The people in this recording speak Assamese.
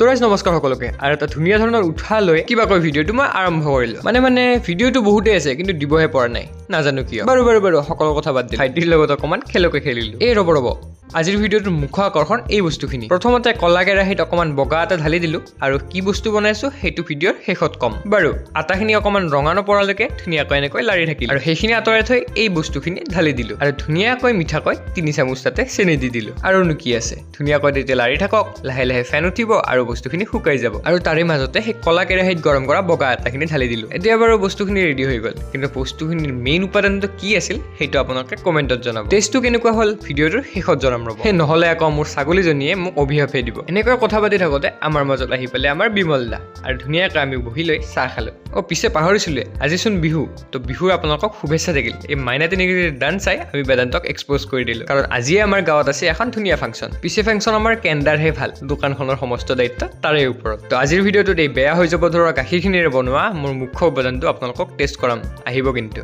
তোৰাজ নমস্কাৰ সকলোকে আৰু এটা ধুনীয়া ধৰণৰ উঠা লৈ কিবা কৈ ভিডিঅ'টো মই আৰম্ভ কৰিলোঁ মানে ভিডিঅ'টো বহুতেই আছে কিন্তু দিবহে পৰা নাই নাজানো কিয় বাৰু সকলো কথা বাদ দিলোঁ ভাইটিৰ লগত অকণমান খেলকে খেলিলোঁ এই ৰ'ব আজিৰ ভিডিঅ'টোৰ মুখ্য আকৰ্ষণ এই বস্তুখিনি প্ৰথমতে কলা কেৰাহীত অকণমান বগা আটা ঢালি দিলোঁ আৰু কি বস্তু বনাইছোঁ সেইটো ভিডিঅ'ৰ শেষত ক'ম বাৰু আটাখিনি অকণমান ৰঙা নপৰালৈকে ধুনীয়াকৈ এনেকৈ লাৰি থাকিলোঁ আৰু সেইখিনি আঁতৰাই থৈ এই বস্তুখিনি ঢালি দিলোঁ আৰু ধুনীয়াকৈ মিঠাকৈ 3 চামুচ তাতে চেনি দি দিলোঁ আৰুনো কি আছে ধুনীয়াকৈ তেতিয়া লাৰি থাকক লাহে লাহে ফেন উঠিব আৰু বস্তুখিনি শুকাই যাব আৰু তাৰে মাজতে সেই কলা কেৰাহীত গৰম কৰা বগা আটাখিনি ঢালি দিলোঁ এতিয়া বাৰু বস্তুখিনি ৰেডি হৈ গ'ল কিন্তু বস্তুখিনিৰ মেইন উপাদানটো কি আছিল সেইটো আপোনালোকে কমেণ্টত জনাব টেষ্টটো কেনেকুৱা হ'ল ভিডিঅ'টোৰ শেষত জনাম ৰ'ব সেই নহ'লে আকৌ মোৰ ছাগলীজনীয়ে মোক অভিশাপে দিব এনেকৈ কথা পাতি থাকোঁতে আমাৰ মাজত আহি পেলাই আমাৰ বিমল দা আৰু ধুনীয়াকৈ আমি বহি লৈ চাহ খালোঁ পিছে পাহৰিছিলোঁ আজিচোন বিহু তো বিহুৰ আপোনালোকক শুভেচ্ছা থাকিল এই মাইনা তিনিগিৰিৰ ডান্স চাই আমি বেদান্তক এক্সপ'জ কৰি দিলোঁ কাৰণ আজিয়ে আমাৰ গাঁৱত আছে এখন ধুনীয়া ফাংচন পিছে ফাংচন আমাৰ কেন্দাৰহে ভাল দোকানখনৰ সমস্ত দায়িত্ব তাৰে ওপৰত তো আজিৰ ভিডিঅ'টোত এই বেয়া হৈ যাব ধৰা গাখীৰখিনিৰে বনোৱা মোৰ মুখ্য উপাদানটো আপোনালোকক টেষ্ট কৰাম আহিব কিন্তু